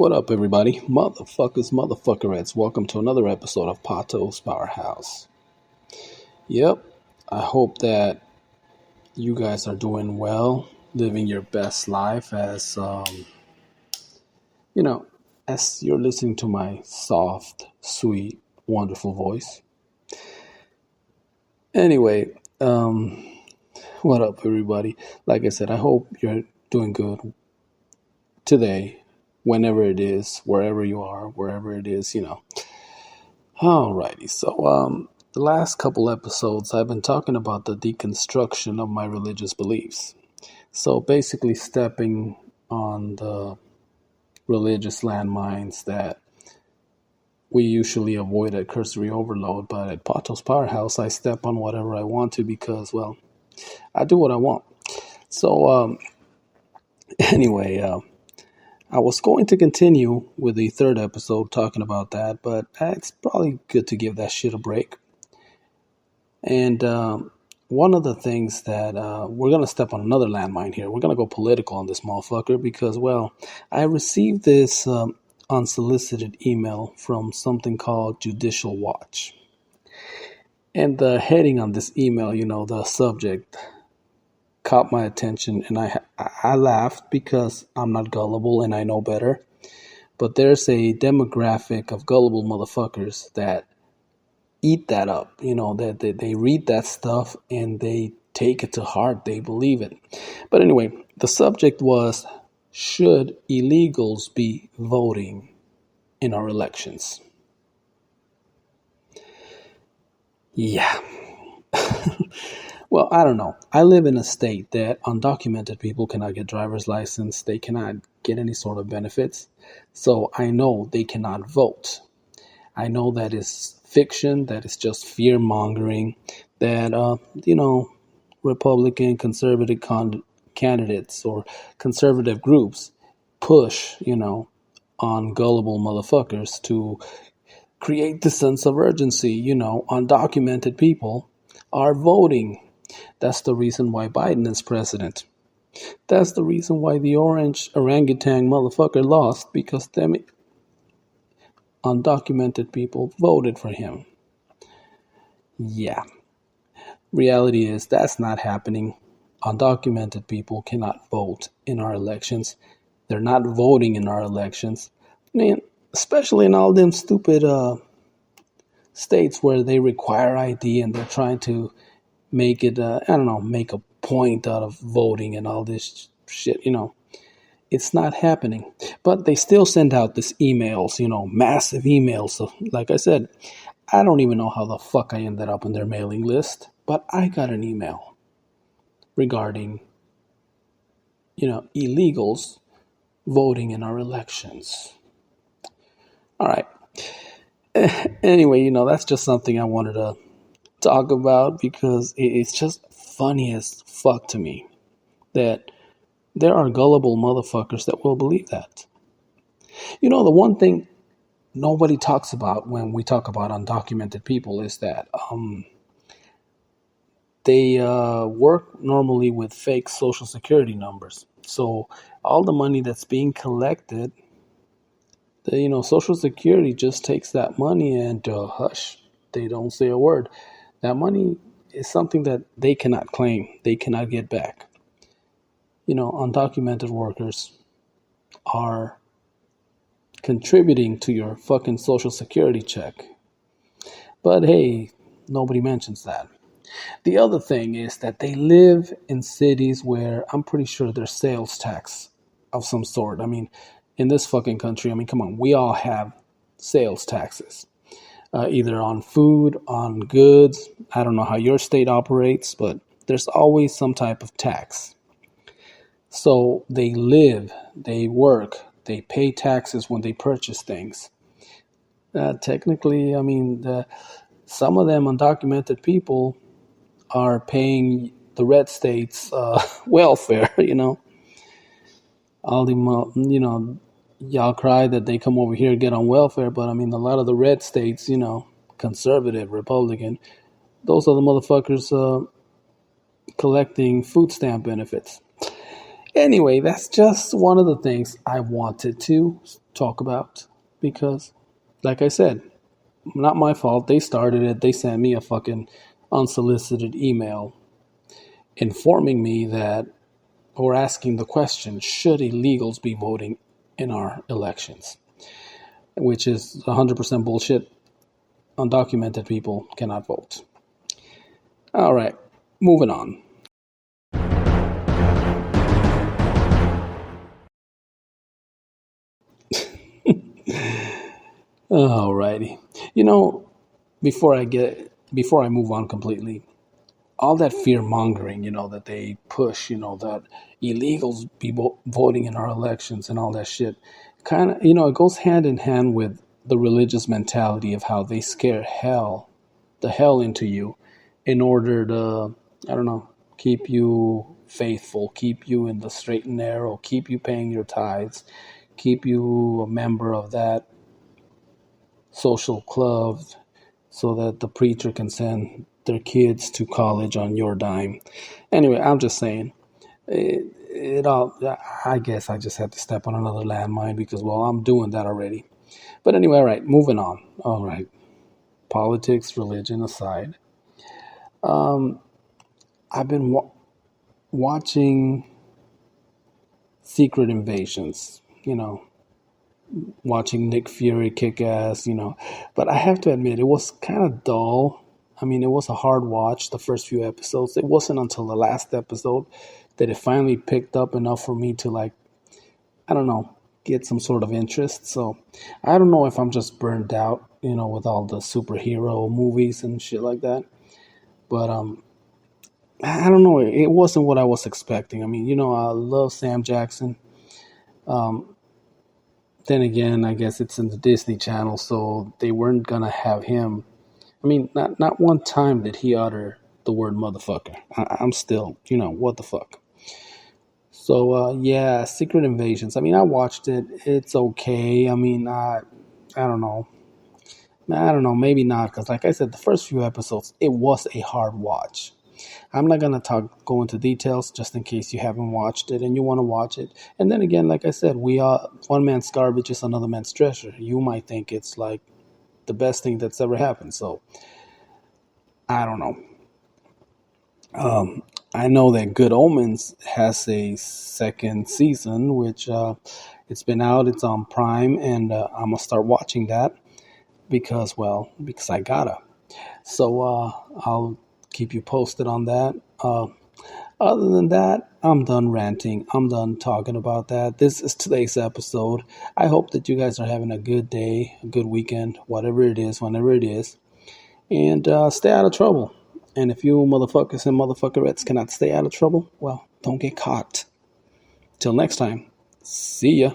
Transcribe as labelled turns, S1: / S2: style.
S1: What up, everybody? Motherfuckers, motherfuckerettes. Welcome to another episode of Pato's Powerhouse. Yep, I hope that you guys are doing well, living your best life as you're listening to my soft, sweet, wonderful voice. Anyway, what up, everybody? Like I said, I hope you're doing good today, whenever it is, wherever you are, wherever it is. Alrighty, so the last couple episodes I've been talking about the deconstruction of my religious beliefs. So basically stepping on the religious landmines that we usually avoid at Cursory Overload, but at Pato's Powerhouse I step on whatever I want to because, well, I do what I want. So anyway, I was going to continue with the third episode talking about that, but it's probably good to give that shit a break. And one of the things that we're going to step on another landmine here. We're going to go political on this motherfucker because, well, I received this unsolicited email from something called Judicial Watch. And the heading on this email, the subject, caught my attention, and I laughed because I'm not gullible and I know better. But there's a demographic of gullible motherfuckers that eat that up, that they read that stuff and they take it to heart. They believe it. But anyway, the subject was, should illegals be voting in our elections? Yeah. Well, I don't know. I live in a state that undocumented people cannot get driver's license. They cannot get any sort of benefits. So I know they cannot vote. I know that is fiction, that is just fear mongering, that, Republican conservative candidates or conservative groups push, on gullible motherfuckers to create the sense of urgency. Undocumented people are voting. That's the reason why Biden is president. That's the reason why the orange orangutan motherfucker lost, because them undocumented people voted for him. Yeah. Reality is that's not happening. Undocumented people cannot vote in our elections. They're not voting in our elections. Man, especially in all them stupid states where they require ID and they're trying to make it, make a point out of voting and all this shit, It's not happening. But they still send out these emails, massive emails. So, like I said, I don't even know how the fuck I ended up on their mailing list, but I got an email regarding, illegals voting in our elections. All right. Anyway, that's just something I wanted to talk about because it's just funny as fuck to me that there are gullible motherfuckers that will believe that. The one thing nobody talks about when we talk about undocumented people is that they work normally with fake social security numbers. So all the money that's being collected, Social Security just takes that money and hush, they don't say a word. That money is something that they cannot claim. They cannot get back. Undocumented workers are contributing to your fucking Social Security check. But hey, nobody mentions that. The other thing is that they live in cities where I'm pretty sure there's sales tax of some sort. I mean, in this fucking country, come on, we all have sales taxes. Either on food, on goods. I don't know how your state operates, but there's always some type of tax. So they live, they work, they pay taxes when they purchase things. Technically, some of them undocumented people are paying the red states welfare, All the, y'all cry that they come over here and get on welfare, but a lot of the red states, conservative, Republican, those are the motherfuckers collecting food stamp benefits. Anyway, that's just one of the things I wanted to talk about because, like I said, not my fault. They started it. They sent me a fucking unsolicited email informing me that, or asking the question, should illegals be voting in our elections? Which is 100% bullshit. Undocumented people cannot vote. All right, moving on. Alrighty. You know, before I move on completely, all that fear mongering, that they push, that illegals be voting in our elections and all that shit, kind of, it goes hand in hand with the religious mentality of how they scare the hell into you in order to, I don't know, keep you faithful, keep you in the straight and narrow, keep you paying your tithes, keep you a member of that social club so that the preacher can send their kids to college on your dime. Anyway, I'm just saying, it all, I guess I just had to step on another landmine because, well, I'm doing that already. But anyway, all right, moving on. All right, politics, religion aside, I've been watching Secret Invasions, watching Nick Fury kick ass, But I have to admit, it was kind of dull. I mean, it was a hard watch, the first few episodes. It wasn't until the last episode that it finally picked up enough for me to, like, I don't know, get some sort of interest. So I don't know if I'm just burned out, with all the superhero movies and shit like that. But I don't know. It wasn't what I was expecting. I mean, I love Sam Jackson. Then again, I guess it's in the Disney Channel, so they weren't gonna have him. I mean, not one time did he utter the word motherfucker. I'm still, what the fuck. So yeah, Secret Invasions. I mean, I watched it. It's okay. I mean, I don't know. I don't know. Maybe not, because like I said, the first few episodes, it was a hard watch. I'm not gonna go into details just in case you haven't watched it and you want to watch it. And then again, like I said, we are one man's garbage is another man's treasure. You might think it's like the best thing that's ever happened. So I don't know. I know that Good Omens has a second season, which it's been out. It's on Prime, and I'm gonna start watching that because I gotta. So I'll keep you posted on that. Other than that, I'm done ranting. I'm done talking about that. This is today's episode. I hope that you guys are having a good day, a good weekend, whatever it is, whenever it is. And stay out of trouble. And if you motherfuckers and motherfuckerettes cannot stay out of trouble, well, don't get caught. Till next time, see ya.